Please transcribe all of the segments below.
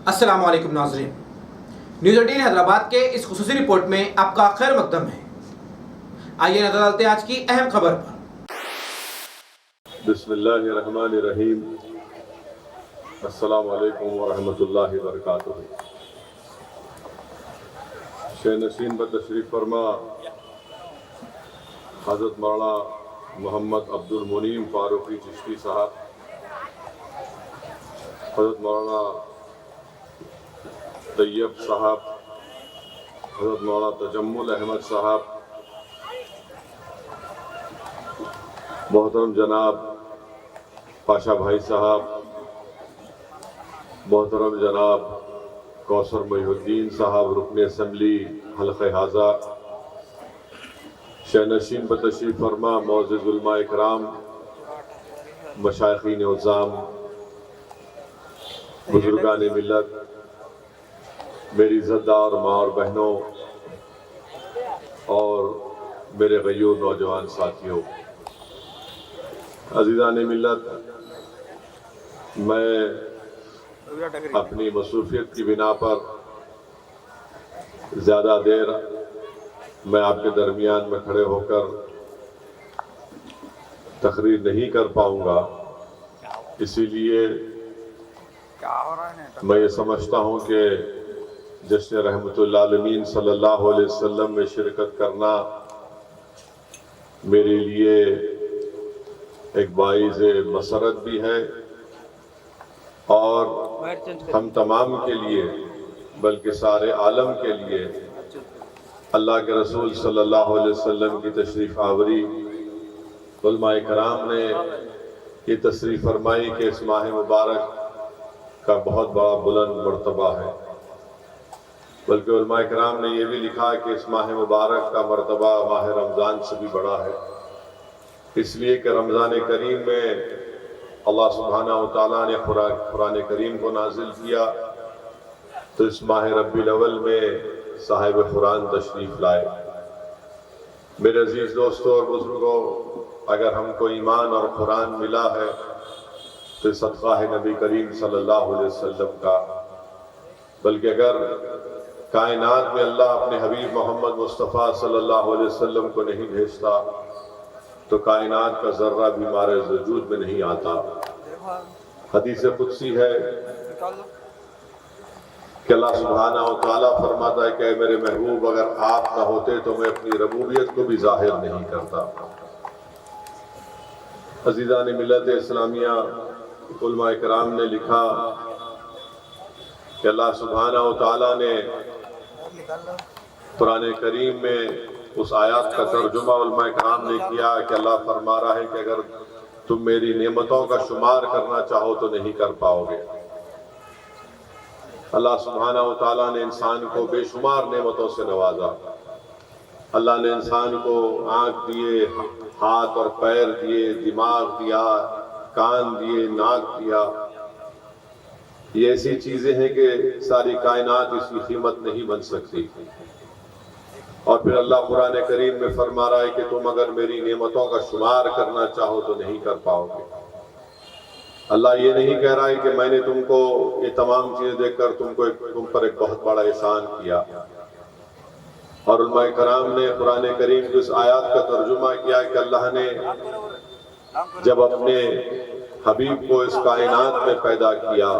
السلام علیکم ناظرین، نیوز 18 حیدرآباد کے اس خصوصی رپورٹ میں آپ کا خیر مقدم ہے۔ آئیے نظر ڈالتے ہیں آج کی اہم خبر پر۔ بسم اللہ الرحمن الرحیم۔ السلام علیکم ورحمۃ اللہ وبرکاتہ۔ شہ نشین پر تشریف فرما حضرت مولانا محمد عبد المنعم فاروقی چشتی صاحب، حضرت مولانا طیب صاحب، حضرت مولانا تجمل احمد صاحب، محترم جناب پاشا بھائی صاحب، محترم جناب کوثر محی الدین صاحب رکن اسمبلی حلقہ حاضہ، شہ نشین پر تشریف فرما معزز علماء اکرام، مشائخین عظام، بزرگان ملت، میری عزت دار ماں اور بہنوں اور میرے غیور نوجوان ساتھیوں، عزیزان ملت، میں اپنی مصروفیت کی بنا پر زیادہ دیر میں آپ کے درمیان میں کھڑے ہو کر تقریر نہیں کر پاؤں گا، اسی لیے میں یہ سمجھتا ہوں کہ جشن رحمت اللہ عالمین صلی اللہ علیہ وسلم میں شرکت کرنا میرے لیے ایک باعث مسرت بھی ہے اور ہم تمام کے لیے بلکہ سارے عالم کے لیے اللہ کے رسول صلی اللہ علیہ وسلم کی تشریف آوری، علماء کرام نے یہ تشریف فرمائی کہ اس ماہ مبارک کا بہت بڑا بلند مرتبہ ہے، بلکہ علماء کرام نے یہ بھی لکھا کہ اس ماہ مبارک کا مرتبہ ماہ رمضان سے بھی بڑا ہے، اس لیے کہ رمضان کریم میں اللہ سبحانہ وتعالیٰ نے قرآن کریم کو نازل کیا، تو اس ماہ ربیع الاول میں صاحب قرآن تشریف لائے۔ میرے عزیز دوستوں اور بزرگوں، اگر ہم کو ایمان اور قرآن ملا ہے تو صدقہ ہے نبی کریم صلی اللہ علیہ وسلم کا، بلکہ اگر کائنات میں اللہ اپنے حبیب محمد مصطفیٰ صلی اللہ علیہ وسلم کو نہیں بھیجتا تو کائنات کا ذرہ بھی ہمارے وجود میں نہیں آتا۔ حدیث قدسی ہے کہ اللہ سبحانہ وتعالیٰ فرماتا ہے کہ اے میرے محبوب، اگر آپ نہ ہوتے تو میں اپنی ربوبیت کو بھی ظاہر نہیں کرتا۔ عزیزان ملت اسلامیہ، علماء کرام نے لکھا کہ اللہ سبحانہ وتعالیٰ نے قرآن کریم میں اس آیات کا ترجمہ علماء کرام نے کیا کہ اللہ فرما رہا ہے کہ اگر تم میری نعمتوں کا شمار کرنا چاہو تو نہیں کر پاؤ گے۔ اللہ سبحانہ وتعالیٰ نے انسان کو بے شمار نعمتوں سے نوازا۔ اللہ نے انسان کو آنکھ دیے، ہاتھ اور پیر دیے، دماغ دیا، کان دیے، ناک دیا۔ یہ ایسی چیزیں ہیں کہ ساری کائنات اس کی قیمت نہیں بن سکتی، اور پھر اللہ قرآن کریم میں فرما رہا ہے کہ تم اگر میری نعمتوں کا شمار کرنا چاہو تو نہیں کر پاؤ گے۔ اللہ یہ نہیں کہہ رہا ہے کہ میں نے تم کو یہ تمام چیزیں دے کر تم پر ایک بہت بڑا احسان کیا، اور علماء کرام نے قرآن کریم کی اس آیات کا ترجمہ کیا کہ اللہ نے جب اپنے حبیب کو اس کائنات میں پیدا کیا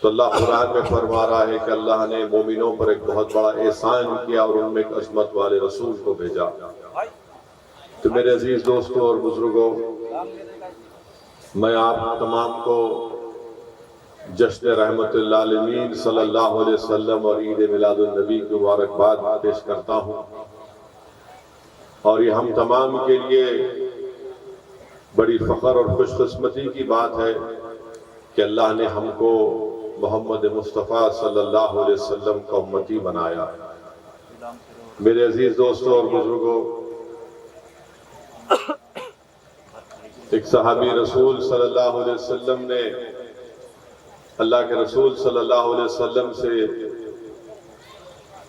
تو اللہ قرآن میں فرما رہا ہے کہ اللہ نے مومنوں پر ایک بہت بڑا احسان کیا اور ان میں ایک عظمت والے رسول کو بھیجا۔ تو میرے عزیز دوستوں اور بزرگوں، میں آپ تمام کو جشن رحمت اللہ عالمین صلی اللہ علیہ وسلم اور عید میلاد النبی کی مبارکباد پیش کرتا ہوں، اور یہ ہم تمام کے لیے بڑی فخر اور خوش قسمتی کی بات ہے کہ اللہ نے ہم کو محمد مصطفیٰ صلی اللہ علیہ وسلم کا امتی بنایا۔ میرے عزیز دوستوں اور بزرگوں، ایک صحابی رسول صلی اللہ علیہ وسلم نے اللہ کے رسول صلی اللہ علیہ وسلم سے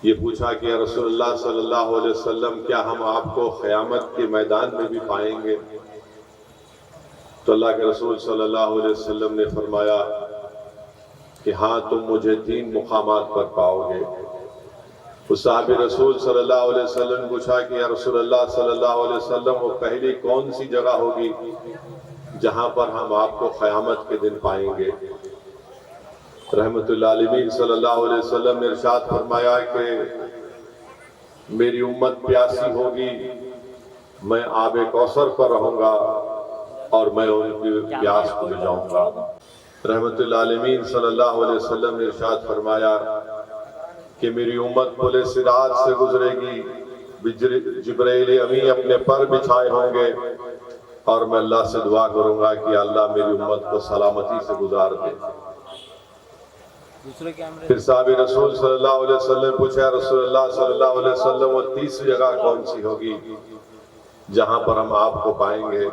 یہ پوچھا کہ یا رسول اللہ صلی اللہ علیہ وسلم، کیا ہم آپ کو قیامت کے میدان میں بھی پائیں گے؟ تو اللہ کے رسول صلی اللہ علیہ وسلم نے فرمایا کہ ہاں تم مجھے 3 مقامات پر پاؤ گے۔ اس صحابی رسول صلی اللہ علیہ وسلم نے پوچھا کہ یا رسول اللہ صلی اللہ علیہ وسلم وہ پہلی کون سی جگہ ہوگی جہاں پر ہم آپ کو قیامت کے دن پائیں گے؟ رحمت اللہ علیہ صلی اللہ علیہ وسلم نے ارشاد فرمایا کہ میری امت پیاسی ہوگی، میں آب کوثر پر رہوں گا اور میں ان کی پیاس کو بجھاؤں گا۔ رحمت اللہ علیہ صلی اللہ علیہ وسلم نے ارشاد فرمایا کہ میری امت پل صراط سے گزرے گی، جبرائیل امی اپنے پر بچھائے ہوں گے اور میں اللہ سے دعا کروں گا کہ اللہ میری امت کو سلامتی سے گزار دے۔ پھر صحابی رسول صلی اللہ علیہ وسلم نے پوچھا رسول اللہ صلی اللہ علیہ وسلم وہ تیسری جگہ کون سی ہوگی جہاں پر ہم آپ کو پائیں گے؟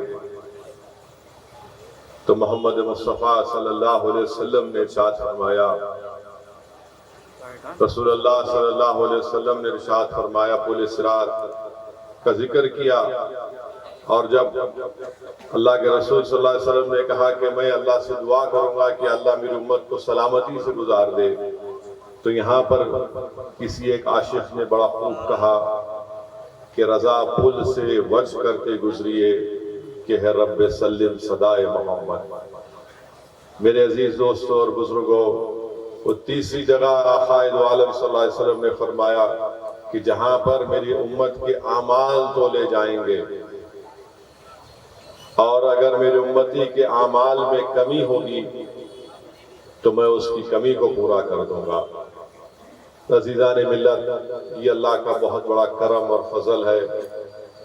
تو محمد مصطفیٰ صلی اللہ علیہ وسلم نے ارشاد فرمایا، رسول اللہ صلی اللہ علیہ وسلم نے ارشاد فرمایا پل صراط کا ذکر کیا، اور جب اللہ کے رسول صلی اللہ علیہ وسلم نے کہا کہ میں اللہ سے دعا کروں گا کہ اللہ میری امت کو سلامتی سے گزار دے، تو یہاں پر کسی ایک عاشق نے بڑا خوب کہا کہ رضا پل سے وجھ کر کے گزریے کہ ہے رب سلم صدائے محمد۔ میرے عزیز دوستوں اور بزرگوں، وہ تیسری جگہ آقائے دو عالم صلی اللہ علیہ وسلم نے فرمایا کہ جہاں پر میری امت کے اعمال تولے جائیں گے، اور اگر میری امتی کے اعمال میں کمی ہوگی تو میں اس کی کمی کو پورا کر دوں گا۔ عزیزان ملت، یہ اللہ کا بہت بڑا کرم اور فضل ہے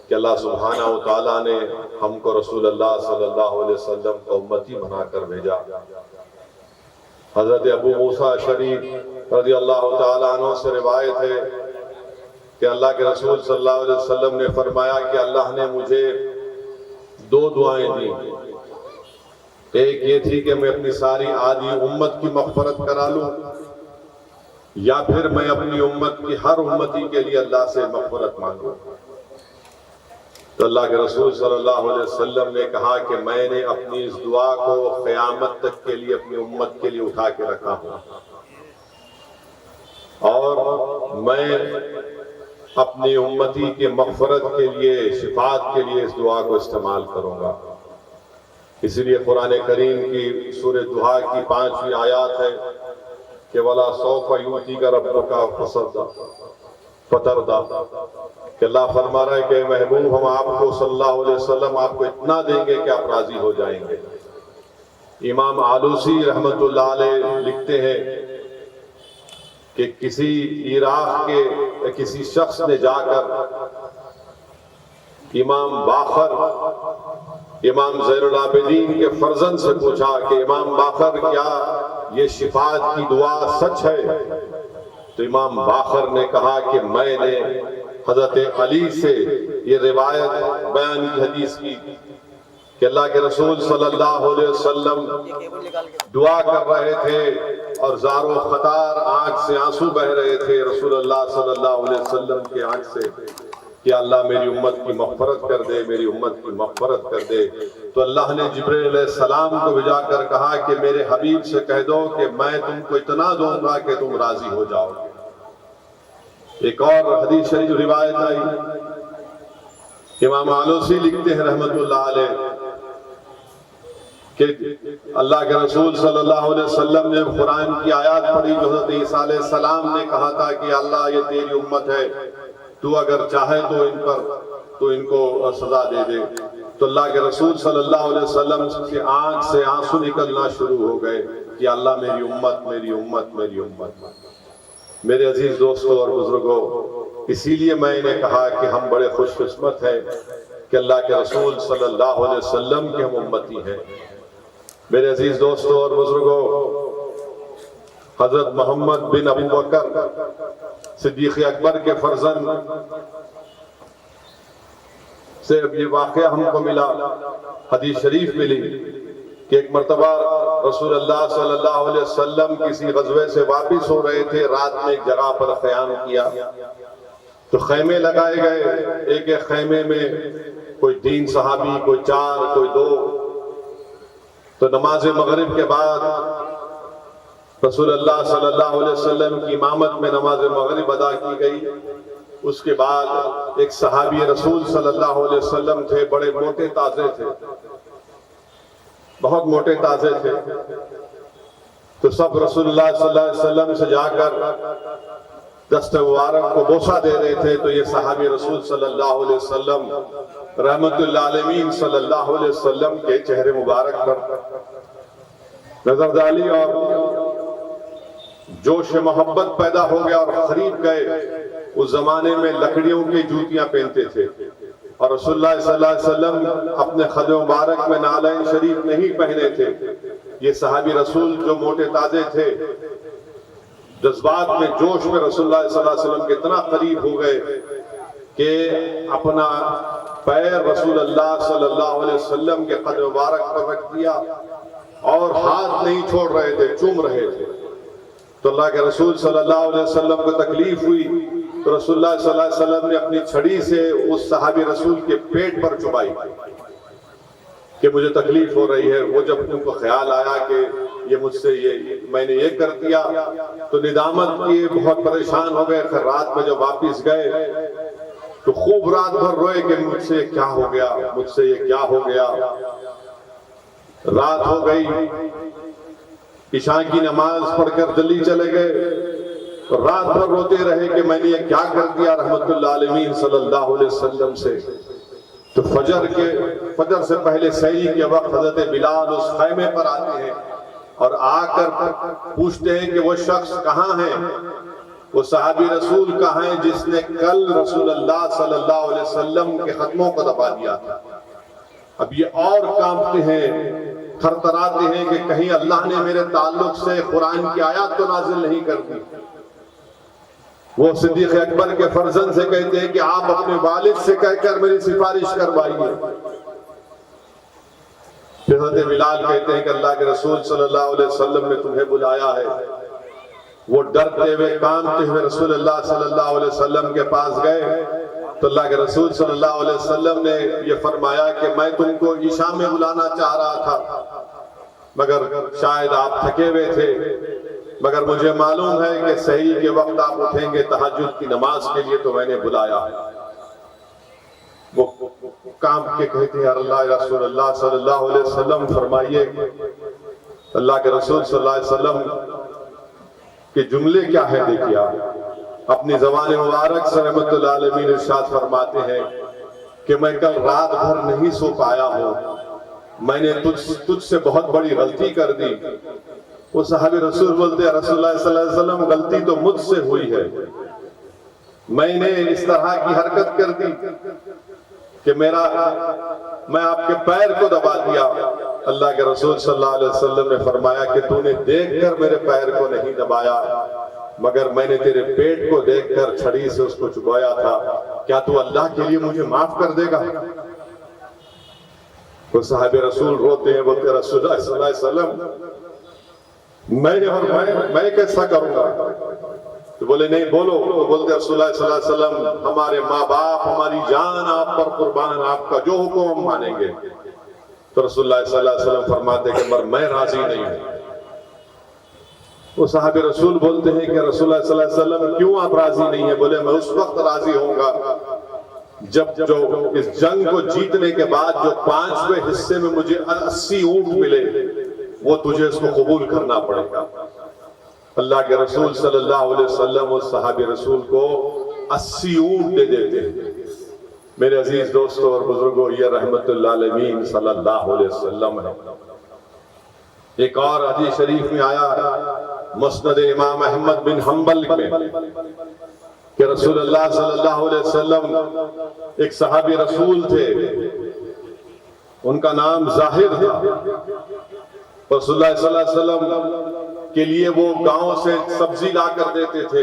کہ اللہ سبحانہ و تعالیٰ نے ہم کو رسول اللہ صلی اللہ علیہ وسلم کو امتی بنا کر بھیجا۔ حضرت ابو موسیٰ شریف رضی اللہ تعالیٰ عنہ سے روایت ہے کہ اللہ کے رسول صلی اللہ علیہ وسلم نے فرمایا کہ اللہ نے مجھے 2 دعائیں دی، ایک یہ تھی کہ میں اپنی ساری آدھی امت کی مغفرت کرا لوں، یا پھر میں اپنی امت کی ہر امتی کے لیے اللہ سے مغفرت مانگوں۔ تو اللہ کے رسول صلی اللہ علیہ وسلم نے کہا کہ میں نے اپنی اس دعا کو قیامت تک کے لیے اپنی امت کے لیے اٹھا کے رکھا ہوں، اور میں اپنی امتی کے مغفرت کے لیے، شفاعت کے لیے اس دعا کو استعمال کروں گا۔ اسی لیے قرآن کریم کی سورہ دہا کی 5ویں آیات ہے کہ وَلَا سَوْفَ يُؤْتِيكَ رَبُّكَ فَتَرْضَىٰ، کہ اللہ فرما رہا ہے کہ محبوب ہم آپ کو صلی اللہ علیہ وسلم آپ کو اتنا دیں گے کہ آپ راضی ہو جائیں گے۔ امام آلوسی رحمت اللہ علیہ لکھتے ہیں کہ کسی عراق کے کسی شخص نے جا کر امام باقر، امام زین العابدین کے فرزند سے پوچھا کہ امام باقر کیا یہ شفاعت کی دعا سچ ہے؟ تو امام باقر نے کہا کہ میں نے حضرت علی سے یہ روایت بیان کی حدیث کی کہ اللہ کے رسول صلی اللہ علیہ وسلم دعا کر رہے تھے اور زار و خطار آنکھ سے آنسو بہ رہے تھے رسول اللہ صلی اللہ علیہ وسلم کے آنکھ سے کہ اللہ میری امت کی مغفرت کر دے، میری امت کی مغفرت کر دے۔ تو اللہ نے جبرائیل علیہ السلام کو بھیجا کر کہا کہ میرے حبیب سے کہہ دو کہ میں تم کو اتنا دوں گا کہ تم راضی ہو جاؤ۔ ایک اور حدیث شریف روایت آئی، امام آلوسی لکھتے ہیں رحمت اللہ علیہ کہ اللہ کے رسول صلی اللہ علیہ وسلم نے قرآن کی آیات پڑھی جو حضرت عیسیٰ علیہ السلام نے کہا تھا کہ اللہ یہ تیری امت ہے، تو اگر چاہے تو ان کو سزا دے دے۔ تو اللہ کے رسول صلی اللہ علیہ وسلم کی آنکھ سے آنسو نکلنا شروع ہو گئے کہ اللہ میری امت، میری امت، میری امت۔ میرے عزیز دوستوں اور بزرگوں، اسی لیے میں نے کہا کہ ہم بڑے خوش قسمت ہیں کہ اللہ کے رسول صلی اللہ علیہ وسلم کے ہم امتی ہیں۔ میرے عزیز دوستوں اور بزرگوں، حضرت محمد بن ابو بکر صدیق اکبر کے فرزند سے یہ واقعہ ہم کو ملا، حدیث شریف ملی کہ ایک مرتبہ رسول اللہ صلی اللہ علیہ وسلم کسی غزوے سے واپس ہو رہے تھے، رات میں ایک جگہ پر قیام کیا تو خیمے لگائے گئے، ایک ایک خیمے میں کوئی 3 صحابی، کوئی 4، کوئی 2۔ تو نماز مغرب کے بعد رسول اللہ صلی اللہ علیہ وسلم کی امامت میں نماز مغرب ادا کی گئی. اس کے بعد ایک صحابی رسول صلی اللہ علیہ وسلم تھے، بڑے موٹے تازے تھے، بہت موٹے تازے تھے. تو سب رسول اللہ صلی اللہ علیہ وسلم سے جا کر دست مبارک کو بوسہ دے رہے تھے. تو یہ صحابی رسول صلی اللہ علیہ وسلم رحمت للعالمین صلی اللہ علیہ وسلم کے چہرے مبارک پر نظر ڈالی اور جوش محبت پیدا ہو گیا اور خرید گئے. اس زمانے میں لکڑیوں کی جوتیاں پہنتے تھے اور رسول اللہ صلی اللہ علیہ وسلم اپنے خد مبارک میں نعلین شریف نہیں پہنے تھے. یہ صحابی رسول جو موٹے تازے تھے، جذبات میں جوش میں رسول اللہ صلی اللہ علیہ وسلم کے اتنا قریب ہو گئے کہ اپنا پیر رسول اللہ صلی اللہ علیہ وسلم کے قد مبارک پر رکھ دیا اور ہاتھ نہیں چھوڑ رہے تھے، چوم رہے تھے. تو اللہ کے رسول صلی اللہ علیہ وسلم کو تکلیف ہوئی تو رسول اللہ صلی اللہ علیہ وسلم نے اپنی چھڑی سے اس صحابی رسول کے پیٹ پر چبائی کہ مجھے تکلیف ہو رہی ہے. وہ جب ان کو خیال آیا کہ یہ مجھ سے میں نے یہ کر دیا تو ندامت کیے، بہت پریشان ہو گئے. پھر رات میں جب واپس گئے تو خوب رات بھر روئے کہ مجھ سے کیا ہو گیا، مجھ سے یہ کیا ہو گیا. رات ہو گئی، عشاء کی نماز پڑھ کر دلی چلے گئے. رات بھر روتے رہے کہ میں نے یہ کیا کر دیا رحمت اللہ علیہ صلی اللہ علیہ وسلم سے. تو فجر سے پہلے سحری کے وقت حضرت بلال اس خیمے پر آتے ہیں اور آ کر پوچھتے ہیں کہ وہ شخص کہاں ہے، وہ صحابی رسول کہاں ہے جس نے کل رسول اللہ صلی اللہ علیہ وسلم کے ختموں کو دبا دیا تھا. اب یہ اور کانپتے ہیں، تھرتھراتے ہیں کہ کہیں اللہ نے میرے تعلق سے قرآن کی آیات تو نازل نہیں کر دی. وہ صدیق اکبر کے فرزند سے کہتے ہیں کہ آپ اپنے والد سے کہہ کر میری سفارش کروائیے. حضرت بلال کہتے ہیں کہ اللہ کے رسول صلی اللہ علیہ وسلم نے تمہیں بلایا ہے. وہ ڈرتے ہوئے کانپتے ہوئے رسول اللہ صلی اللہ علیہ وسلم کے پاس گئے تو اللہ کے رسول صلی اللہ علیہ وسلم نے یہ فرمایا کہ میں تم کو عشاء میں بلانا چاہ رہا تھا مگر شاید آپ تھکے ہوئے تھے، مگر مجھے معلوم ہے کہ سحری کے وقت آپ اٹھیں گے تہجد کی نماز کے لیے تو میں نے بلایا ہے. وہ کام کے کہتے ہیں اللہ رسول اللہ صلی اللہ علیہ وسلم فرمائیے اللہ کے رسول صلی اللہ علیہ وسلم کے جملے کیا ہے. دیکھیے آپ اپنی زبان مبارک سے رحمت اللہ علیہ ارشاد فرماتے ہیں کہ میں کل رات بھر نہیں سو پایا ہوں، میں نے تجھ سے بہت بڑی غلطی کر دی. وہ صحابی رسول بولتے ہیں رسول اللہ صلی اللہ علیہ وسلم غلطی تو مجھ سے ہوئی ہے، میں نے اس طرح کی حرکت کر دی کہ میں آپ کے پیر کو دبا دیا. اللہ کے رسول صلی اللہ علیہ وسلم نے فرمایا کہ تو نے دیکھ کر میرے پیر کو نہیں دبایا مگر میں نے تیرے پیٹ کو دیکھ کر چھڑی سے اس کو چبایا تھا. کیا تو اللہ کے لیے مجھے معاف کر دے گا؟ وہ صحابی رسول روتے ہیں، بولتے رسول اللہ صلی اللہ علیہ وسلم میں کیسا کروں گا؟ تو بولے نہیں بولو. تو بولتے رسول اللہ صلی اللہ علیہ وسلم ہمارے ماں باپ ہماری جان آپ پر قربان، آپ کا جو حکم ہم مانیں گے. تو رسول اللہ صلی اللہ علیہ وسلم فرماتے کہ میں راضی نہیں ہوں. وہ صحابی رسول بولتے ہیں کہ رسول اللہ صلی اللہ علیہ وسلم کیوں آپ راضی نہیں ہیں؟ بولے میں اس وقت راضی ہوں گا جب جو اس جنگ کو جیتنے کے بعد جو 5ویں حصے میں مجھے 80 اونٹ ملے وہ تجھے اس کو قبول کرنا پڑے گا. اللہ کے رسول صلی اللہ علیہ وسلم اس صحابی رسول کو 80 اونٹ دے دیتے ہیں. میرے عزیز دوستوں اور بزرگوں، یہ رحمت اللہ علیہ صلی اللہ علیہ وسلم ہے. ایک اور حدیث شریف میں آیا مسند امام احمد بن حنبل میں کہ رسول اللہ صلی اللہ علیہ وسلم ایک صحابی رسول تھے، ان کا نام ظاہر تھا. رسول اللہ صلی اللہ علیہ وسلم کے لیے وہ گاؤں سے سبزی لا کر دیتے تھے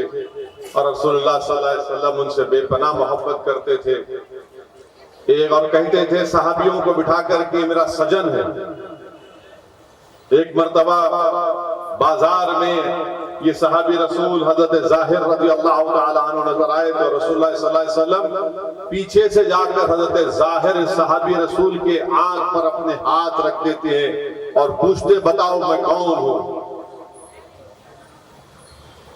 اور رسول اللہ صلی اللہ علیہ وسلم ان سے بے پناہ محبت کرتے تھے. ایک اور کہتے تھے صحابیوں کو بٹھا کر کہ میرا سجن ہے. ایک مرتبہ بازار میں یہ صحابی رسول حضرت ظاہر رضی اللہ تعالیٰ عنہ نظر آئے تو رسول اللہ صلی اللہ علیہ وسلم پیچھے سے جا کر حضرت ظاہر صحابی رسول کے آنکھ پر اپنے ہاتھ رکھ دیتے ہیں اور پوچھتے بتاؤ میں کون ہوں.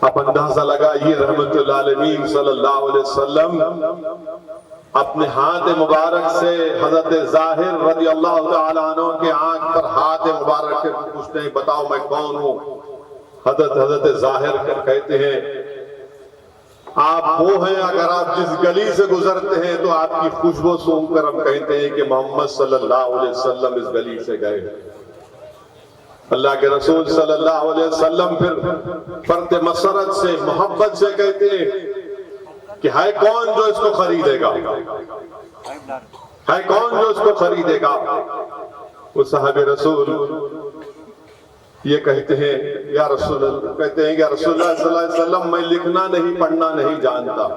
اب اندازہ لگائیے رحمت العالمین صلی اللہ علیہ وسلم اپنے ہاتھ مبارک سے حضرت ظاہر رضی اللہ تعالیٰ عنہ کے آنکھ پر ہاتھ مبارک کے پوچھتے ہیں بتاؤ میں کون ہوں؟ حضرت ظاہر کر کہتے ہیں آپ وہ ہیں، اگر آپ جس گلی سے گزرتے ہیں تو آپ کی خوشبو سونگھ کر ہم کہتے ہیں کہ محمد صلی اللہ علیہ وسلم اس گلی سے گئے۔ اللہ کے رسول صلی اللہ علیہ وسلم پھر فرد مسرت سے محبت سے کہتے ہیں کہ ہے کون جو اس کو خریدے گا، ہے کون جو اس کو خریدے گا؟ وہ صاحب رسول یہ کہتے ہیں یا رسول اللہ، کہتے ہیں کہ رسول اللہ صلی اللہ علیہ وسلم میں لکھنا نہیں پڑھنا نہیں جانتا،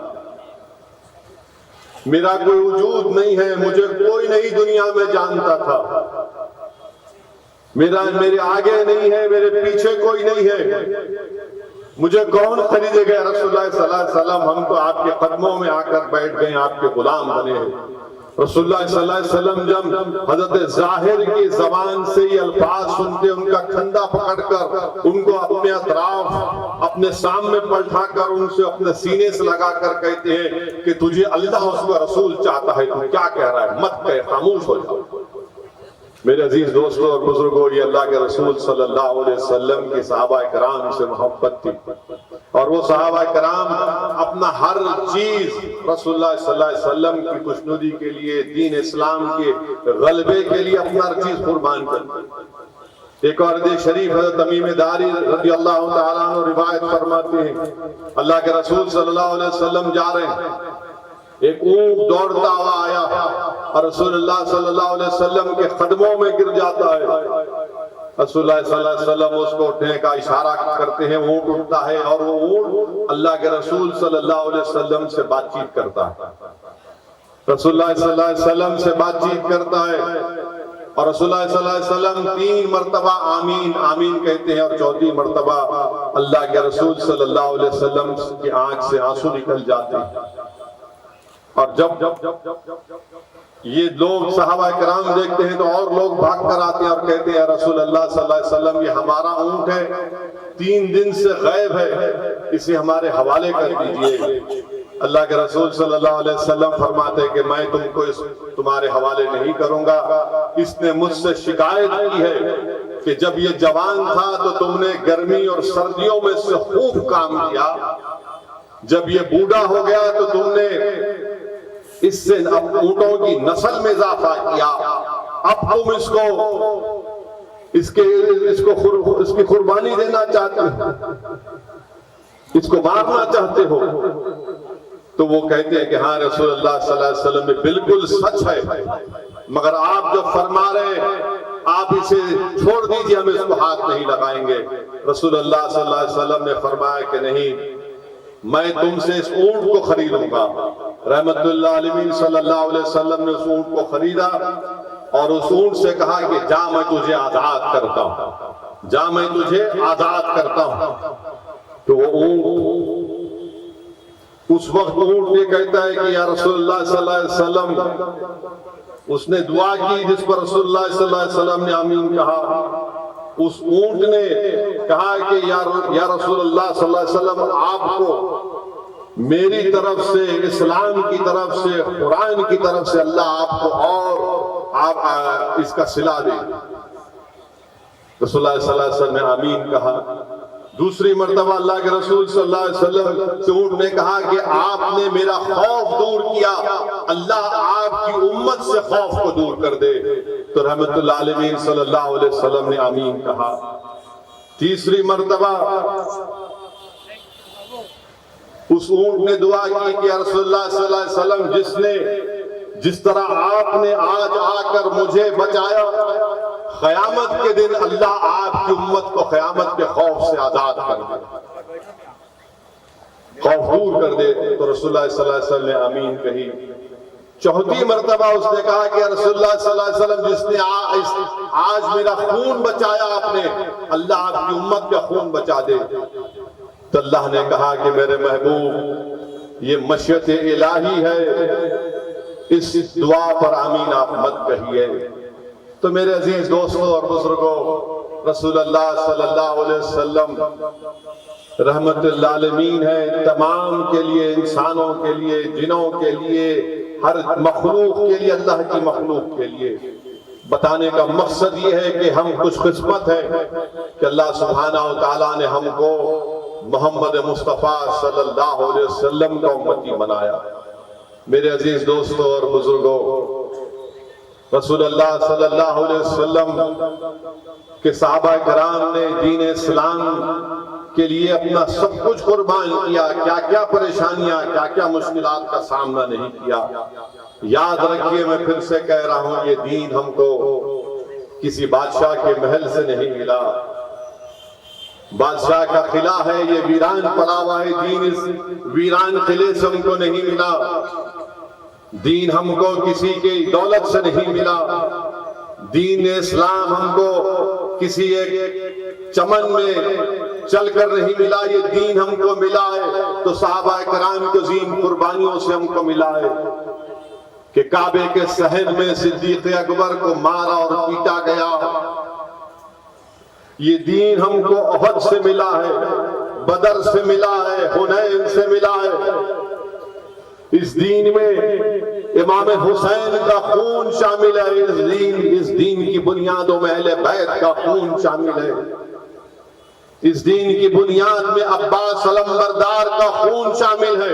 میرا کوئی وجود نہیں ہے، مجھے کوئی نہیں دنیا میں جانتا تھا، میرے آگے نہیں ہے، میرے پیچھے کوئی نہیں ہے، مجھے کون خریدے گا رسول اللہ صلی اللہ علیہ وسلم؟ ہم تو آپ کے قدموں میں آ کر بیٹھ گئے، آپ کے غلام بنے ہیں۔ رسول اللہ صلی اللہ علیہ وسلم جب حضرت ظاہر کی زبان سے یہ الفاظ سنتے، ان کا کھندا پکڑ کر ان کو اپنے اطراف اپنے سامنے پلٹا کر ان سے اپنے سینے سے لگا کر کہتے ہیں کہ تجھے اللہ اس کا رسول چاہتا ہے، تو کیا کہہ رہا ہے؟ مت کہہ، خاموش ہو جاؤ۔ میرے عزیز دوستوں اور بزرگوں، یہ اللہ کے رسول صلی اللہ علیہ وسلم کی صحابہ کرام سے محبت تھی، اور وہ صحابہ کرام اپنا ہر چیز رسول اللہ صلی اللہ علیہ وسلم کی خوشنودی کے لیے، دین اسلام کے غلبے کے لیے اپنا ہر چیز قربان کرتے۔ ایک اور حدیث شریف حضرت تمیم داری رضی اللہ تعالیٰ عنہ روایت فرماتے ہیں، اللہ کے رسول صلی اللہ علیہ وسلم جا رہے ہیں، ایک اونٹ دوڑتا ہوا آیا اور رسول اللہ صلی اللہ علیہ وسلم کے قدموں میں گر جاتا ہے۔ رسول اللہ صلی اللہ علیہ وسلم اس کو اٹھنے کا اشارہ کرتے ہیں، اونٹ اٹھتا ہے اور وہ اونٹ اللہ کے رسول صلی اللہ علیہ وسلم سے بات چیت کرتا ہے، رسول اللہ صلی اللہ علیہ وسلم سے بات چیت کرتا ہے، اور رسول اللہ صلی اللہ علیہ وسلم 3 مرتبہ آمین آمین کہتے ہیں، اور 4تھی مرتبہ اللہ کے رسول صلی اللہ علیہ وسلم کی آنکھ سے آنسو نکل جاتے ہیں۔ اور جب یہ لوگ صحابہ کرام دیکھتے ہیں تو اور لوگ بھاگ کر آتے ہیں اور کہتے ہیں رسول اللہ صلی اللہ علیہ وسلم یہ ہمارا اونٹ ہے، 3 دن سے غائب ہے، اسے ہمارے حوالے کر دیجئے۔ اللہ کے رسول صلی اللہ علیہ وسلم فرماتے ہیں کہ میں تم کو تمہارے حوالے نہیں کروں گا، اس نے مجھ سے شکایت کی ہے کہ جب یہ جوان تھا تو تم نے گرمی اور سردیوں میں سے خوب کام کیا، جب یہ بوڑھا ہو گیا تو تم نے اس سے اونٹوں کی نسل میں اضافہ کیا، اب تم اس کی قربانی دینا چاہتے ہو، اس کو مارنا چاہتے ہو؟ تو وہ کہتے ہیں کہ ہاں رسول اللہ صلی اللہ علیہ وسلم میں بالکل سچ ہے، مگر آپ جو فرما رہے ہیں آپ اسے چھوڑ دیجئے، ہم اس کو ہاتھ نہیں لگائیں گے۔ رسول اللہ صلی اللہ علیہ وسلم نے فرمایا کہ نہیں، میں تم سے اس اونٹ کو خریدوں گا۔ رحمت اللہ علیہ صلی اللہ علیہ وسلم نے اس اونٹ کو خریدا اور اس اونٹ سے کہا کہ جا میں تجھے آزاد کرتا ہوں، جا میں تجھے آزاد کرتا ہوں۔ تو وہ اونٹ اس وقت اونٹ یہ کہتا ہے کہ یا رسول اللہ صلی اللہ علیہ وسلم، اس نے دعا کی جس پر رسول اللہ صلی اللہ علیہ وسلم نے آمین کہا۔ اس اونٹ نے کہا کہ یا رسول اللہ صلی اللہ علیہ وسلم، آپ کو میری طرف سے، اسلام کی طرف سے، قرآن کی طرف سے اللہ آپ کو اور آپ اس کا صلہ دے۔ رسول اللہ صلی اللہ علیہ وسلم نے آمین کہا۔ دوسری مرتبہ اللہ کے رسول صلی اللہ علیہ وسلم سے اونٹ نے کہا کہ آپ نے میرا خوف دور کیا، اللہ آپ کی امت سے خوف کو دور کر دے۔ تو رحمت اللہ علیہ صلی اللہ علیہ وسلم نے آمین کہا۔ تیسری مرتبہ اس اونٹ نے دعا کی کہ یا رسول اللہ صلی اللہ علیہ وسلم، جس طرح آپ نے آج آ کر مجھے بچایا، قیامت کے دن اللہ آپ کی امت کو قیامت کے خوف سے آزاد کر دے، خوف دور کر دے۔ تو رسول اللہ صلی اللہ علیہ وسلم نے آمین کہی۔ چوتھی مرتبہ اس نے کہا کہ رسول اللہ صلی اللہ علیہ وسلم، جس نے آج میرا خون بچایا آپ نے، اللہ آپ کی امت کا خون بچا دے۔ تو اللہ نے کہا کہ میرے محبوب، یہ مشیت الہی ہے، اس دعا پر آمین آپ مت کہیے۔ تو میرے عزیز دوستوں اور بزرگوں، رسول اللہ صلی اللہ علیہ وسلم رحمت للعالمین ہے، تمام کے لیے، انسانوں کے لیے، جنوں کے لیے، ہر مخلوق کے لیے، اللہ کی مخلوق کے لیے۔ بتانے کا مقصد یہ ہے کہ ہم خوش قسمت ہیں کہ اللہ سبحانہ و تعالیٰ نے ہم کو محمد مصطفیٰ صلی اللہ علیہ وسلم کا امتی بنایا۔ میرے عزیز دوستوں اور بزرگوں، رسول اللہ صلی اللہ علیہ وسلم کے صحابہ کرام نے دین اسلام کے لیے اپنا سب کچھ قربان کیا، کیا کیا پریشانیاں، کیا کیا مشکلات کا سامنا نہیں کیا۔ یاد رکھیے، میں پھر سے کہہ رہا ہوں، یہ دین ہم کو کسی بادشاہ کے محل سے نہیں ملا، بادشاہ کا قلعہ ہے، یہ ویران پڑا ہوا ہے دین، اس ویران قلعے سے ہم کو نہیں ملا۔ دین ہم کو کسی کی دولت سے نہیں ملا، دین اسلام ہم کو کسی ایک چمن میں چل کر نہیں ملا، یہ دین ہم کو ملا ہے تو صحابہ کرام کی عظیم قربانیوں سے ہم کو ملا ہے کہ کعبے کے صحن میں صدیق اکبر کو مارا اور پیٹا گیا۔ یہ دین ہم کو احد سے ملا ہے، بدر سے ملا ہے، حنین سے ملا ہے۔ اس دین میں امام حسین کا خون شامل ہے، اس دین کی بنیادوں میں اہل بیت کا خون شامل ہے، اس دین کی بنیاد میں عباس علمبردار کا خون شامل ہے،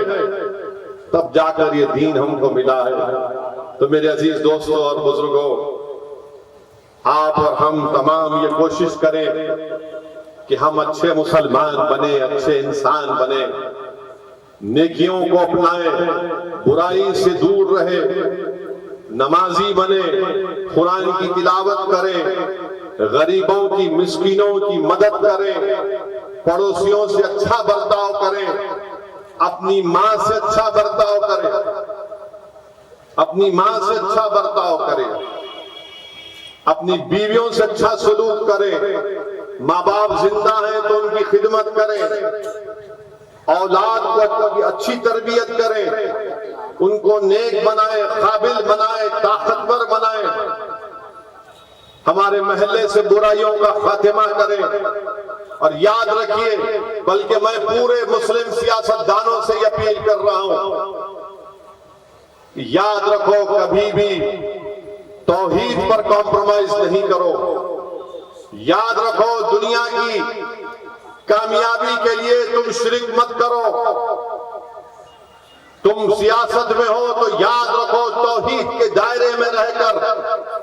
تب جا کر یہ دین ہم کو ملا ہے۔ تو میرے عزیز دوستوں اور بزرگوں، آپ اور ہم تمام یہ کوشش کریں کہ ہم اچھے مسلمان بنے، اچھے انسان بنے، نیکیوں کو اپنائیں، برائی سے دور رہے، نمازی بنے، قرآن کی تلاوت کریں، غریبوں کی، مسکینوں کی مدد کریں، پڑوسیوں سے اچھا برتاؤ کریں، اپنی ماں سے اچھا برتاؤ کریں، اپنی ماں سے اچھا برتاؤ کریں، اپنی بیویوں سے اچھا سلوک کریں، ماں باپ زندہ ہیں تو ان کی خدمت کریں، اولاد کو اچھی تربیت کریں، ان کو نیک بنائیں، قابل بنائیں، طاقتور بنائیں، ہمارے محلے سے برائیوں کا خاتمہ کریں۔ اور یاد رکھیے، بلکہ میں پورے مسلم سیاستدانوں سے یہ اپیل کر رہا ہوں، یاد رکھو کبھی بھی توحید پر کمپرومائز نہیں کرو۔ یاد رکھو دنیا کی کامیابی کے لیے تم شرک مت کرو۔ تم سیاست میں ہو تو یاد رکھو توحید کے دائرے میں رہ کر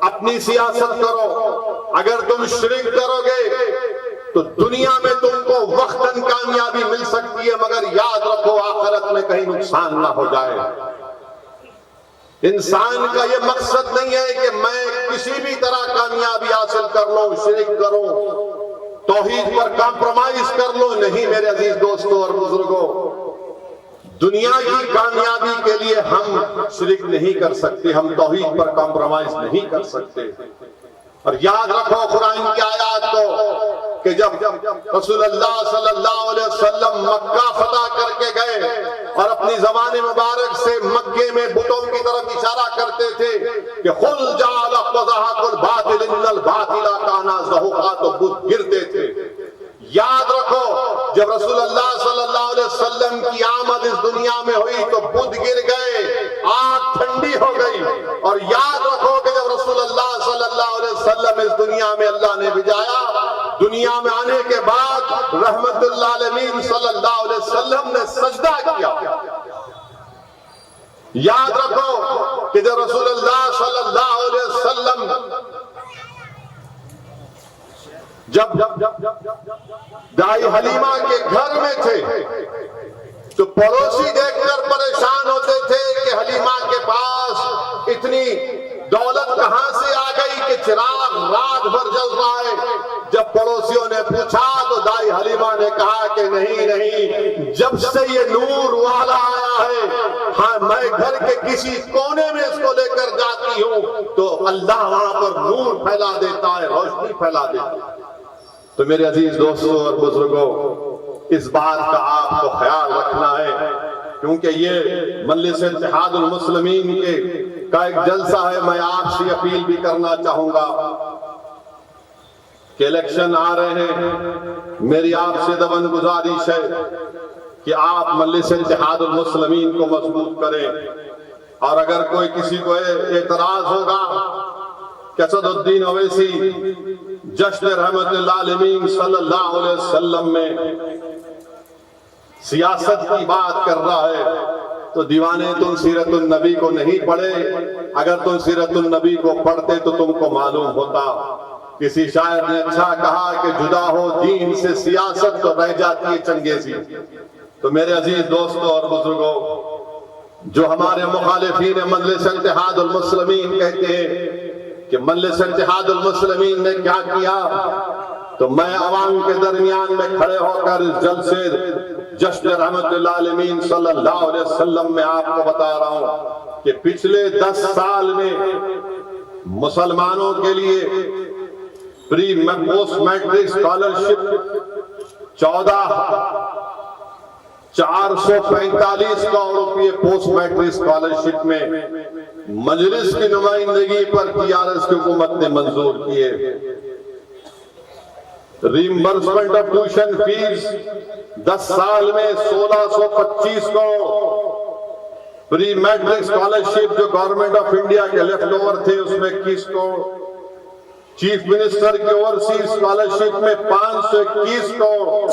اپنی سیاست کرو۔ اگر تم شرک کرو گے تو دنیا میں تم کو وقتاً کامیابی مل سکتی ہے، مگر یاد رکھو آخرت میں کہیں نقصان نہ ہو جائے۔ انسان کا یہ مقصد نہیں ہے کہ میں کسی بھی طرح کامیابی حاصل کر لوں، شرک کروں، توحید پر کمپرومائز کر لوں، نہیں میرے عزیز دوستوں اور بزرگوں، دنیا کی کامیابی کے لیے ہم شرک نہیں کر سکتے، ہم توحید پر کمپرومائز نہیں کر سکتے۔ اور یاد رکھو قرآن کی آیات کو کہ جب رسول اللہ صلی اللہ علیہ وسلم مکہ فتح کر کے گئے اور اپنی زبان مبارک سے مکے میں بتوں کی طرف اشارہ کرتے تھے کہ قُلْ جَعَلَ وَزَهَقَ الْبَاطِلَ إِنَّ الْبَاطِلَ كَانَ زَهُوقًا، تو بت گرتے تھے۔ یاد رکھو جب رسول اللہ صلی اللہ علیہ وسلم کی آمد اس دنیا میں ہوئی تو بت گر گئے، آگ ٹھنڈی ہو گئی۔ اور یاد رکھو کہ جب رسول اللہ صلی اللہ علیہ وسلم اس دنیا میں اللہ نے بھیجایا، دنیا میں آنے کے بعد رحمت للعالمین صلی اللہ علیہ وسلم نے سجدہ کیا۔ یاد رکھو کہ جب رسول اللہ صلی اللہ علیہ وسلم جب دائی حلیمہ کے گھر میں تھے تو پڑوسی دیکھ کر پریشان ہوتے تھے کہ حلیمہ کے پاس اتنی دولت کہاں سے آ گئی کہ چراغ رات بھر جل رہا ہے۔ جب پڑوسیوں نے پوچھا تو دائی حلیمہ نے کہا کہ نہیں، جب سے یہ نور والا آیا ہے، ہاں میں گھر کے کسی کونے میں اس کو لے کر جاتی ہوں تو اللہ وہاں پر نور پھیلا دیتا ہے، روشنی پھیلا دیتا ہے۔ تو میرے عزیز دوستوں اور بزرگوں، اس بات کا آپ کو خیال رکھنا ہے، کیونکہ یہ مجلس اتحاد المسلمین کا ایک جلسہ ہے۔ میں آپ سے اپیل بھی کرنا چاہوں گا کہ الیکشن آ رہے ہیں، میری آپ سے دبن گزارش ہے کہ آپ مجلس اتحاد المسلمین کو مضبوط کریں، اور اگر کوئی کسی کو اعتراض ہوگا کہ اسد الدین اویسی جشن رحمت للعالمین صلی اللہ علیہ وسلم میں سیاست کی بات کر رہا ہے، تو دیوانے تم سیرت النبی کو نہیں پڑھے، اگر تم سیرت النبی کو پڑھتے تو تم کو معلوم ہوتا۔ کسی شاعر نے اچھا کہا کہ جدا ہو دین سے سیاست تو رہ جاتی ہے چنگیزی۔ تو میرے عزیز دوستوں اور بزرگوں، جو ہمارے مخالفین مجلس اتحاد المسلمین کہتے ہیں کہ مجلس اتحاد المسلمین نے کیا کیا، تو میں عوام کے درمیان میں کھڑے ہو کر اس جلسے جشن رحمت للعالمین صلی اللہ علیہ وسلم میں آپ کو بتا رہا ہوں کہ پچھلے 10 سال میں مسلمانوں کے لیے پری پوسٹ میٹرک اسکالرشپ 14,445 کروڑ روپے پوسٹ میٹرک اسکالرشپ میں مجلس کی نمائندگی پر TRS کی حکومت نے منظور کیے۔ ریمبرسمنٹ آف ٹیوشن فیس 10 سال میں 1625 کروڑ، پری میٹرک اسکالرشپ جو گورنمنٹ آف انڈیا کے لیفٹ اوور تھے اس میں 21 کروڑ، چیف منسٹر کی اوورسیز اسکالرشپ میں 521 کروڑ،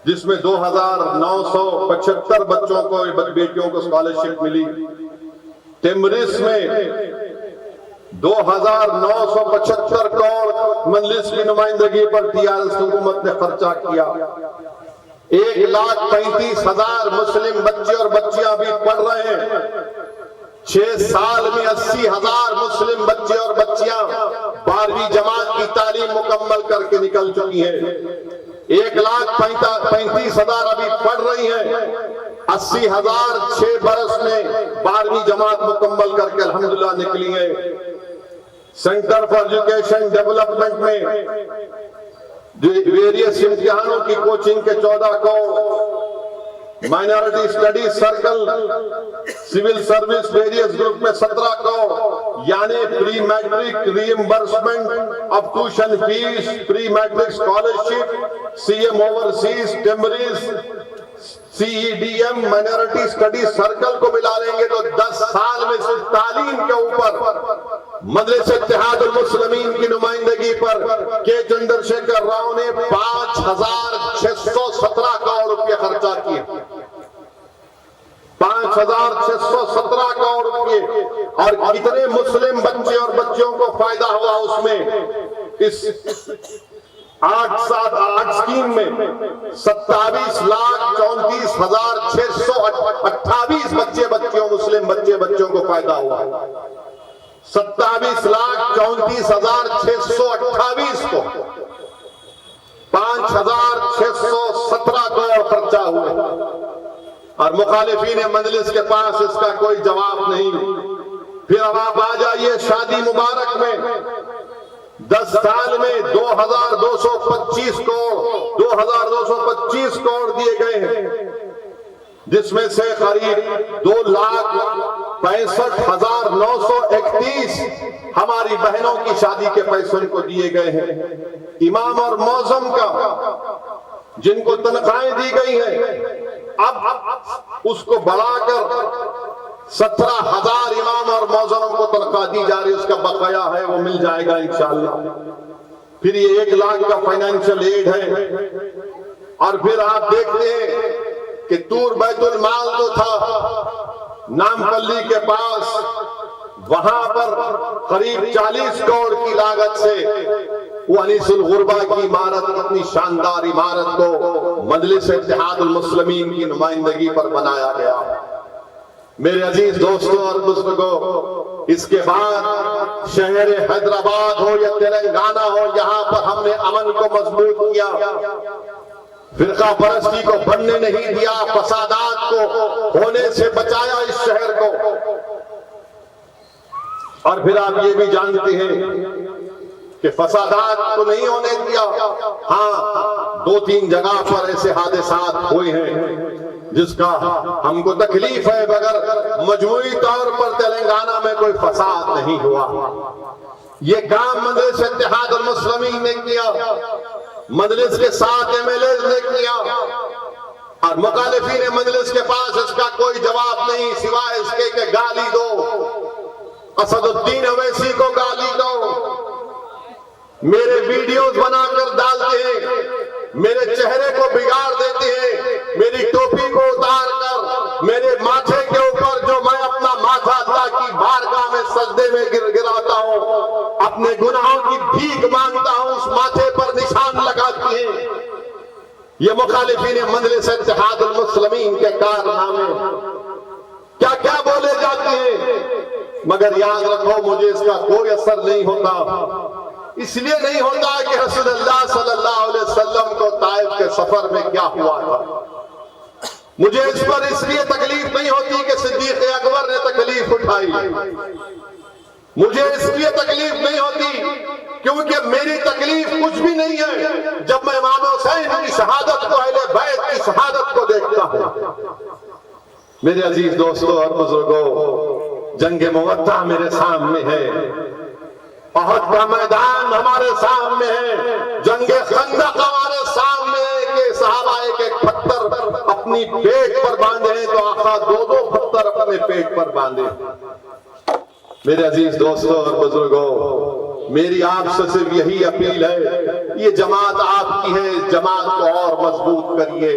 جس میں 2,975 بچوں کو بیٹیوں کو اسکالرشپ ملی۔ ٹیمرس میں 2,975 کروڑ مجلس کی نمائندگی پر TRS حکومت نے خرچہ کیا۔ 1,35,000 مسلم بچے اور بچیاں بھی پڑھ رہے ہیں۔ 6 سال میں 80,000 مسلم بچے اور بچیاں 12ویں جماعت کی تعلیم مکمل کر کے نکل چکی ہیں۔ 1,35,000 ابھی پڑھ رہی ہیں۔ 80,000 6 برس میں 12ویں جماعت مکمل کر کے الحمدللہ نکلی ہیں۔ سینٹر فار ایجوکیشن ڈیولپمنٹ میں ویریس امتحانوں کی کوچنگ کے 14 crore, minority study circle civil service various group میں 17 کروڑ، یعنی pre matric reimbursement of tuition fees, pre matric scholarship, CM overseas, TMREIS, CEDM، minority study circle کو ملا لیں گے تو 10 سال میں صرف تعلیم کے اوپر مجلس اتحاد المسلمین کی نمائندگی پر کے چندر شیکھر راؤ نے 5,617 کروڑ روپے خرچہ کیے۔ 5,617 کروڑ روپے، اور کتنے مسلم بچے اور بچیوں کو فائدہ ہوا اس میں؟ اس 8 اسکیم میں 27,34,628 بچے بچیوں مسلم بچے بچوں کو فائدہ ہوا۔ 27,34,628 کو 5,617 کروڑ خرچہ ہوئے، اور مخالفین مجلس کے پاس اس کا کوئی جواب نہیں۔ پھر اب آپ آ جائیے شادی مبارک میں 10 سال میں 2,225 کروڑ دیے گئے ہیں، جس میں سے قریب 2,65,931 ہماری بہنوں کی شادی کے پیسوں کو دیے گئے ہیں۔ امام اور موزم کا جن کو تنخواہیں دی گئی ہیں، اب اس کو بڑھا کر 17,000 امام اور موزنوں کو تنخواہ دی جا رہی ہے، اس کا بقایا ہے وہ مل جائے گا انشاءاللہ۔ پھر یہ 1 لاکھ کا فائنینشل ایڈ ہے، اور پھر آپ دیکھتے ہیں کہ تور بیت المال جو تھا نامپلی کے پاس، وہاں پر قریب 40 کروڑ کی لاگت سے وہ انیس الغربہ کی عمارت، اپنی شاندار عمارت کو مجلس اتحاد المسلمین کی نمائندگی پر بنایا گیا۔ میرے عزیز دوستوں اور بزرگوں، اس کے بعد شہر حیدرآباد ہو یا تلنگانہ ہو، یہاں پر ہم نے امن کو مضبوط کیا، فرقہ پرستی کو بننے نہیں دیا، فسادات کو ہونے سے بچایا اس شہر کو۔ اور پھر آپ یہ بھی جانتے ہیں کہ فسادات کو نہیں ہونے دیا، ہاں 2-3 جگہ پر ایسے حادثات ہوئے ہیں جس کا ہم کو تکلیف ہے، مگر مجموعی طور پر تلنگانہ میں کوئی فساد نہیں ہوا۔ یہ کام مجلس اتحاد المسلمین نے کیا، مجلس کے 7 MLA نے کیا، اور مخالفین مجلس کے پاس اس کا کوئی جواب نہیں سوائے اس کے کہ گالی دو، اسد الدین اویسی کو گالی دو، میرے ویڈیوز بنا کر ڈالتے ہیں، میرے چہرے کو بگاڑ دیتے ہیں، میری ٹوپی کو اتار کر میرے ماتھے کے اوپر جو میں اپنا ماتھا اللہ کی بارگاہ میں سجدے میں گراتا ہوں، اپنے گناہوں کی بھیک مانگتا ہوں، اس ماتھے پر نشان لگاتی ہیں۔ یہ مخالفین مجلس اتحاد المسلمین کے کارنامے کیا کیا بولے جاتے ہیں، مگر یاد رکھو مجھے اس کا کوئی اثر نہیں ہوتا، اس لیے نہیں ہوتا کہ رسول اللہ صلی اللہ علیہ وسلم کو طائف کے سفر میں کیا ہوا تھا، مجھے اس پر اس لیے تکلیف نہیں ہوتی کہ صدیق اکبر نے تکلیف اٹھائی، مجھے اس لیے تکلیف نہیں ہوتی کیونکہ میری تکلیف کچھ بھی نہیں ہے جب میں امام حسین کی شہادت کو، اہل بیت کی شہادت کو دیکھتا ہوں۔ میرے عزیز دوستوں اور بزرگوں، جنگ موطا میرے سامنے ہے، احد کا میدان ہمارے سامنے ہے، جنگ خندق ہمارے سامنے ہے کہ صحابہ ایک ایک پتھر اپنی پیٹ پر باندھے ہیں تو آقا 2 پتھر اپنے پیٹ پر باندھے۔ میرے عزیز دوستوں اور بزرگوں، میری آپ سے صرف یہی اپیل ہے، یہ جماعت آپ کی ہے، جماعت کو اور مضبوط کریے۔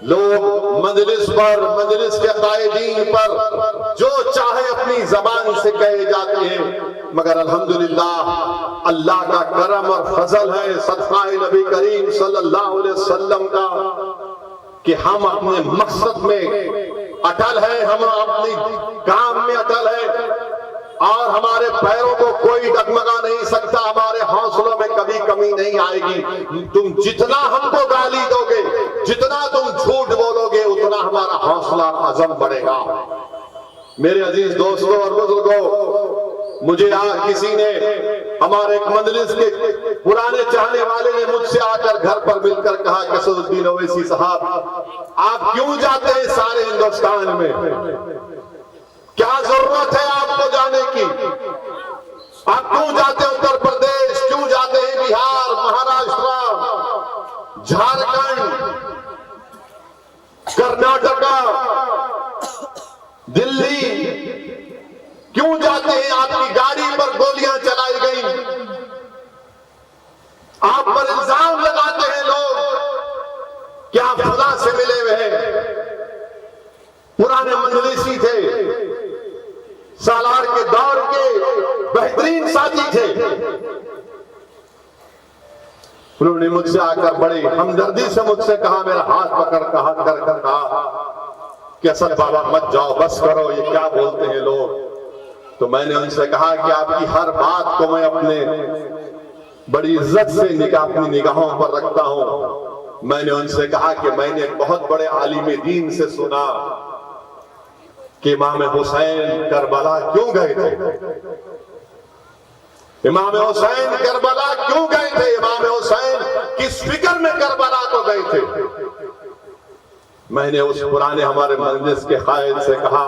لوگ مجلس پر، مجلس کے قائدین پر جو چاہے اپنی زبان سے کہے جاتے ہیں، مگر الحمدللہ اللہ کا کرم اور فضل ہے، صدقہ نبی کریم صلی اللہ علیہ وسلم کا، کہ ہم اپنے مقصد میں اٹل ہیں، ہم اپنی کام میں اٹل ہیں، اور ہمارے پیروں کو کوئی ڈگمگا نہیں سکتا، ہمارے حوصلوں میں کبھی کمی نہیں آئے گی۔ تم جتنا ہم کو گالی دو گے، جتنا تم جھوٹ بولو گے، اتنا ہمارا حوصلہ عزم بڑھے گا۔ میرے عزیز دوستوں اور بزرگوں، مجھے کسی نے، ہمارے ایک مجلس کے پرانے چاہنے والے نے مجھ سے آ کر گھر پر مل کر کہا کہ اسد الدین اویسی صاحب آپ کیوں جاتے ہیں سارے ہندوستان میں، کیا ضرورت ہے آپ کو جانے کی، آپ کیوں جاتے ہیں اتر پردیش، کیوں جاتے ہیں بہار، مہاراشٹر، جھارکھنڈ، کرناٹکا، دلی، کیوں جاتے ہیں؟ آپ کی گاڑی پر گولیاں چلائی گئی، آپ پر الزام لگاتے ہیں لوگ کہ آپ خدا سے ملے ہوئے ہیں، پرانے مجلسی تھے، سالار کے دور کے بہترین ساتھی تھے۔ انہوں نے مجھ سے آ کر بڑی ہمدردی سے مجھ سے کہا، میرا ہاتھ پکڑ کر کہا کہ اسد بابا مت جاؤ، بس کرو، یہ کیا بولتے ہیں لوگ۔ تو میں نے ان سے کہا کہ آپ کی ہر بات کو میں اپنے بڑی عزت سے اپنی نگاہوں پر رکھتا ہوں۔ میں نے ان سے کہا کہ میں نے بہت بڑے عالم دین سے سنا کہ امام حسین کربلا کیوں گئے تھے، امام حسین کربلا کیوں گئے تھے، امام حسین کس فکر میں کربلا کو گئے تھے۔ میں نے اس پرانے ہمارے مجلس کے قائد سے کہا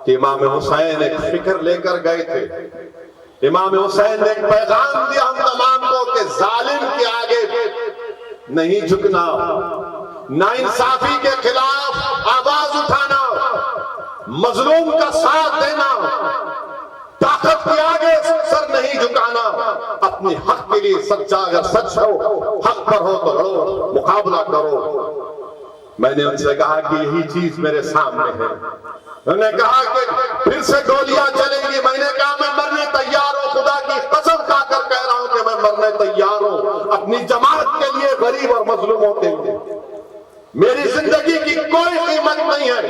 کہ امام حسین ایک فکر لے کر گئے تھے، امام حسین نے ایک پیغام دیا ہم تمام کو کہ ظالم کے آگے نہیں جھکنا، ناانصافی کے خلاف آواز اٹھانا، مظلوم کا ساتھ دینا، طاقت کے آگے سر نہیں جھکانا، اپنے حق کے لیے سچا، اگر سچ ہو، حق پر ہو تو لڑو، مقابلہ کرو۔ میں نے ان سے کہا کہ یہی چیز میرے سامنے ہے۔ انہوں نے کہا کہ پھر سے گولیاں چلیں گی، میں نے کہا میں مرنے تیار ہوں، خدا کی قسم کھا کر کہہ رہا ہوں کہ میں مرنے تیار ہوں، اپنی جماعت کے لیے، غریب اور مظلوموں کے لیے۔ میری زندگی کی کوئی قیمت نہیں ہے،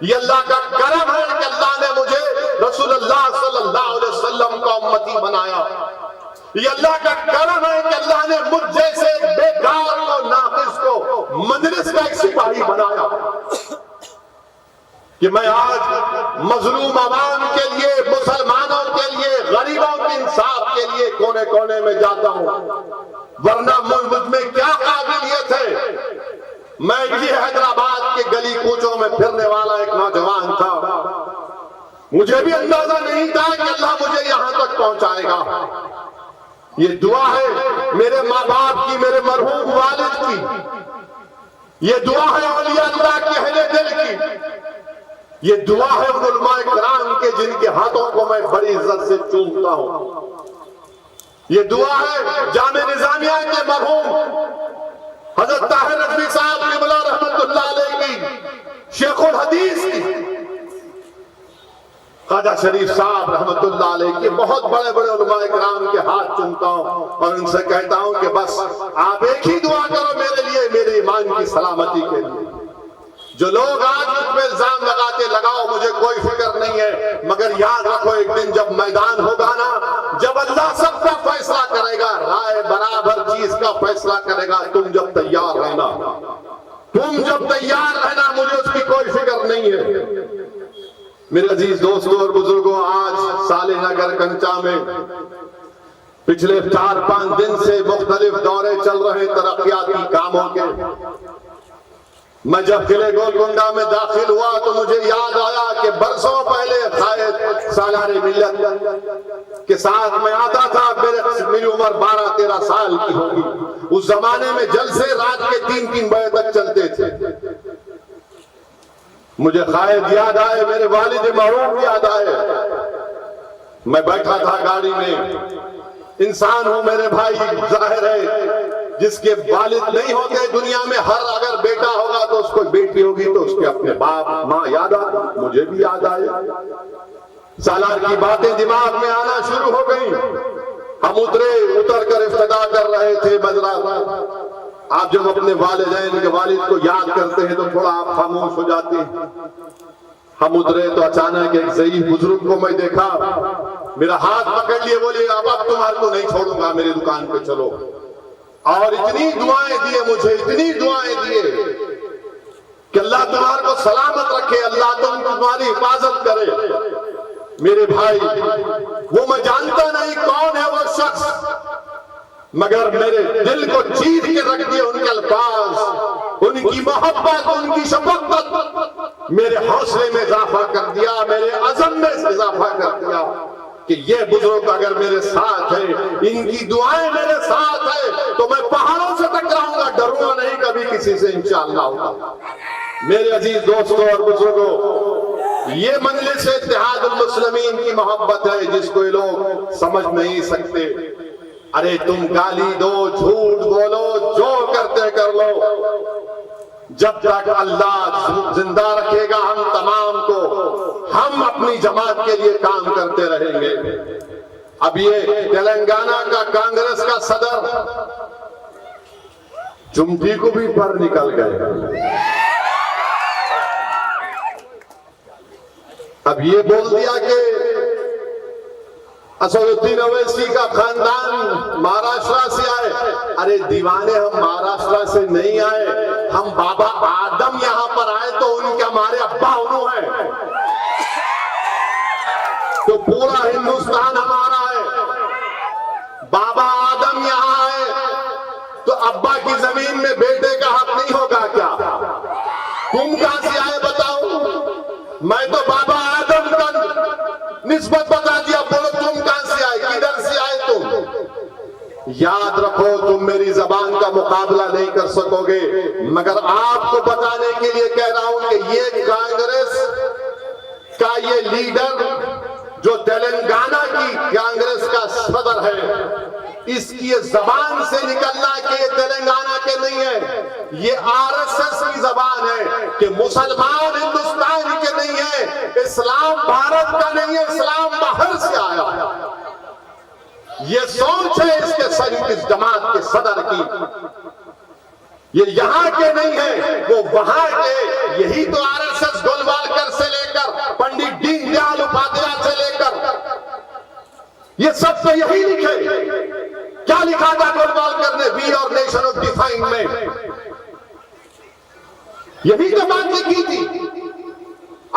یہ اللہ کا کرم ہے کہ اللہ نے مجھے رسول اللہ صلی اللہ علیہ وسلم کا امتی بنایا، یہ اللہ کا کرم ہے کہ اللہ نے مجھ جیسے بیکار کو، ناقص کو مجلس کا ایک سپاہی بنایا، کہ میں آج مظلوم عوام کے لیے، مسلمانوں کے لیے، غریبوں کے انصاف کے لیے کونے کونے میں جاتا ہوں، ورنہ مجھ میں کیا قابلیت ہے۔ میں یہ حیدرآباد کے گلی کوچوں میں پھرنے والا ایک نوجوان تھا، مجھے بھی اندازہ نہیں تھا کہ اللہ مجھے یہاں تک پہنچائے گا. یہ دعا ہے میرے ماں باپ کی، میرے مرحوم والد کی. یہ دعا ہے اولیاء اللہ کے اہل دل کی. یہ دعا ہے علماء کرام کے جن کے ہاتھوں کو میں بڑی عزت سے چومتا ہوں. یہ دعا ہے جامع نظامیہ کے مرحوم حضرت طاہر رضوی صاحب قبلہ رحمت اللہ علیہ کی، شیخ الحدیث کی، خواجہ شریف صاحب رحمت اللہ علیہ کی. بہت بڑے بڑے علماء کرام کے ہاتھ چومتا ہوں اور ان سے کہتا ہوں کہ بس آپ ایک ہی دعا کرو میرے لیے، میرے ایمان کی سلامتی کے لیے. جو لوگ آج مجھ پہ الزام لگاتے، لگاؤ، مجھے کوئی فکر نہیں ہے، مگر یاد رکھو ایک دن جب میدان ہوگا نا، جب اللہ سب کا فیصلہ کرے گا، رائے برابر چیز کا فیصلہ کرے گا، تم جب تیار رہنا، تم جب تیار رہنا، مجھے اس کی کوئی فکر نہیں ہے. میرے عزیز دوستوں اور بزرگوں، آج صالح نگر کنچا میں پچھلے 4-5 دن سے مختلف دورے چل رہے ترقیاتی کاموں کے. میں جب قلعہ گولکنڈہ میں داخل ہوا تو مجھے یاد آیا کہ برسوں پہلے قائد سالار ملت کے ساتھ میں آتا تھا. میری عمر 12-13 سال کی ہوگی. اس زمانے میں جلسے رات کے 3-3 بجے تک چلتے تھے. مجھے قائد یاد آئے، میرے والد مرحوم یاد آئے. میں بیٹھا تھا گاڑی میں. انسان ہوں میرے بھائی، ظاہر ہے جس کے والد نہیں ہوتے دنیا میں، ہر اگر بیٹا ہوگا تو اس کو بیٹی ہوگی تو اس کے اپنے باپ ماں یاد آئے. مجھے بھی یاد آئے. سالار کی باتیں دماغ میں آنا شروع ہو گئی. ہم اتر کر افتتاح کر رہے تھے مجرا. آپ جب اپنے والدین کے والد کو یاد کرتے ہیں تو تھوڑا آپ خاموش ہو جاتے ہیں. ہم اترے تو اچانک ایک ضعیف بزرگ کو میں دیکھا. میرا ہاتھ پکڑ لیے، بولے اب تمہارے کو نہیں چھوڑوں گا، میری دکان پہ چلو. اور اتنی دعائیں دیے مجھے، اتنی دعائیں دیے کہ اللہ تمہارے کو سلامت رکھے، اللہ تمہاری حفاظت کرے. میرے بھائی، وہ میں جانتا نہیں کون ہے وہ شخص، مگر میرے دل کو چیر کے رکھ دیے ان کے الفاظ، ان کی محبت، ان کی شفقت میرے حوصلے میں اضافہ کر دیا، میرے عزم میں اضافہ کر دیا کہ یہ بزرگ اگر میرے ساتھ ہے، ان کی دعائیں میرے ساتھ ہے تو میں پہاڑوں سے ٹکراؤں گا، ڈروں گا نہیں کبھی کسی سے انشاءاللہ. میرے عزیز دوستوں اور بزرگوں، یہ مجلس اتحاد المسلمین کی محبت ہے جس کو یہ لوگ سمجھ نہیں سکتے. ارے تم گالی دو، جھوٹ بولو، جو کرتے کر لو، جب تک اللہ زندہ رکھے گا ہم تمام کو، ہم اپنی جماعت کے لیے کام کرتے رہیں گے. اب یہ تلنگانہ کا کانگریس کا صدر چمٹی کو بھی پر نکل گئے. اب یہ بول دیا کہ اسد الدین اویسی کا خاندان مہاراشٹر سے آئے. ارے دیوانے، ہم مہاراشٹر سے نہیں آئے، ہم بابا آدم یہاں پر آئے تو ان کے ہمارے ابا انہوں ہیں. تو پورا ہندوستان ہمارا ہے. بابا آدم یہاں آئے تو ابا کی زمین میں بیٹے کا حق نہیں ہوگا کیا؟ تم کہاں سے آئے بتاؤ؟ میں تو بابا آدم کا نسبت بتا دیا. بولو تم کہاں سے آئے، کدھر سے آئے تم؟ یاد رکھو تم میری زبان کا مقابلہ نہیں کر سکو گے، مگر آپ کو بتانے کے لیے کہہ رہا ہوں کہ یہ کانگریس کا یہ لیڈر جو تلنگانہ کی کانگریس کا صدر ہے، اس کی زبان سے نکلنا کہ یہ تلنگانہ کے نہیں ہے، یہ RSS کی زبان ہے کہ مسلمان ہندوستان کے نہیں ہے، اسلام بھارت کا نہیں ہے، اسلام باہر سے آیا. یہ سوچ ہے اس جماعت کے صدر کی. یہ یہاں کے نہیں ہے، وہ وہاں کے. یہی تو RSS گولوالکر سے لے کر پنڈت دین دیال اپادھیائے سے لے کر یہ سب تو یہی لکھے. کیا لکھا تھا گولوالکر نے وی اور نیشن آف ڈیفائن میں؟ یہی تو بات لکھی تھی.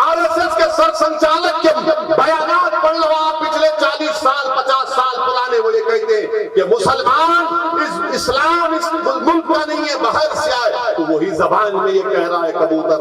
RSS کے سر سنچالک کے بیانات پڑھ لو آپ، پچھلے 40 سال 50 سال پرانے. وہ یہ کہتے ہیں کہ مسلمان اسلام اس ملک کا نہیں ہے، باہر سے آئے. تو وہی زبان میں یہ کہہ رہا ہے کبوتر.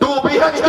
2 BHK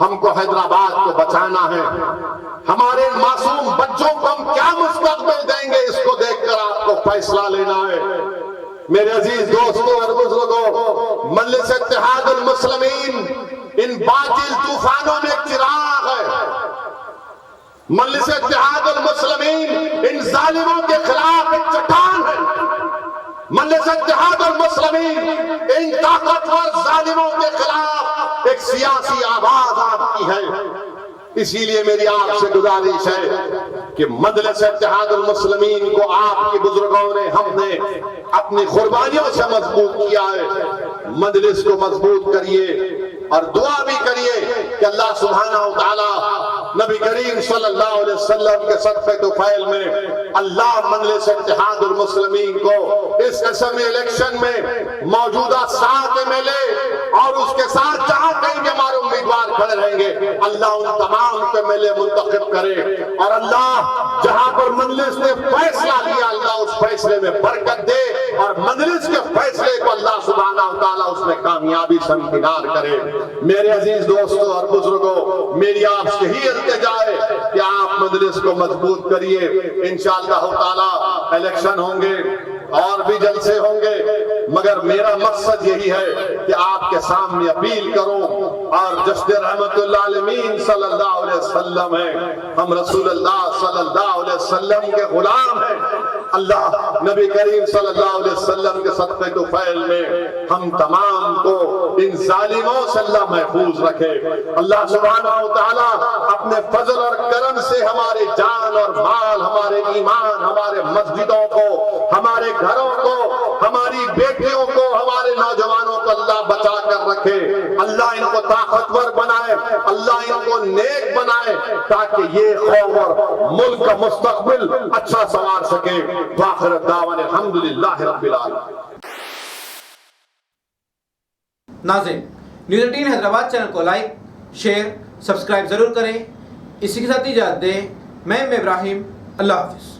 ہم کو حیدرآباد کو بچانا ہے. ہمارے معصوم بچوں کو ہم کیا مستقبل دیں گے، اس کو دیکھ کر آپ کو فیصلہ لینا ہے. میرے عزیز دوستوں اور بزرگوں، مجلس اتحاد المسلمین ان باطل طوفانوں میں ایک چراغ ہے. مجلس اتحاد المسلمین ان ظالموں کے خلاف ایک چٹان ہے. مجلس اتحاد المسلمین ان طاقتور ظالموں کے خلاف ایک سیاسی آواز آپ کی ہے. اسی لیے میری آپ سے گزارش ہے کہ مجلس اتحاد المسلمین کو آپ کے بزرگوں نے، ہم نے اپنی قربانیوں سے مضبوط کیا ہے. مجلس کو مضبوط کریے اور دعا بھی کریے کہ اللہ سبحانہ و تعالی نبی کریم صلی اللہ علیہ وسلم کے صدقے طفیل میں اللہ مجلس اتحاد المسلمین کو اس اسمبلی الیکشن میں موجودہ 7 MLA اور اس کے ساتھ جہاں کہیں بھی ہمارے امیدوار کھڑے رہیں گے، اللہ ان تمام پہ MLA منتخب کرے. اور اللہ جہاں پر مجلس نے فیصلہ لیا، اللہ اس فیصلے میں برکت دے اور مجلس کے فیصلے کو اللہ سبحانہ و تعالیٰ اس میں کامیابی سے امتنان کرے. میرے عزیز دوستوں اور بزرگوں، میری آپ سے ہی التجا ہے کہ آپ مجلس کو مضبوط کریے. انشاءاللہ تعالیٰ الیکشن ہوں گے اور بھی جلسے ہوں گے، مگر میرا مقصد یہی ہے کہ آپ کے سامنے اپیل کروں اور جشن رحمت اللہ عالمین صلی اللہ علیہ وسلم ہے. ہم رسول اللہ صلی اللہ علیہ وسلم کے غلام ہیں. اللہ نبی کریم صلی اللہ علیہ وسلم کے صدقے طفیل میں ہم تمام کو ان ظالموں سے اللہ محفوظ رکھے. اللہ سبحانہ و تعالیٰ اپنے فضل اور کرم سے ہمارے جان اور مال، ہمارے ایمان، ہمارے مسجدوں کو، ہمارے گھروں کو، ہماری بیٹیوں کو، ہمارے نوجوانوں کو اللہ بچا کر رکھے. اللہ ان کو طاقتور بنائے، اللہ ان کو نیک بنائے تاکہ یہ قوم اور ملک کا مستقبل اچھا سنوار سکے. وآخر دعوانا الحمدللہ رب العالمین. ناظرین، نیوز 18 حیدرآباد چینل کو لائک، شیئر، سبسکرائب ضرور کریں. اسی کے ساتھ اجازت دیں. میں ابراہیم. اللہ حافظ.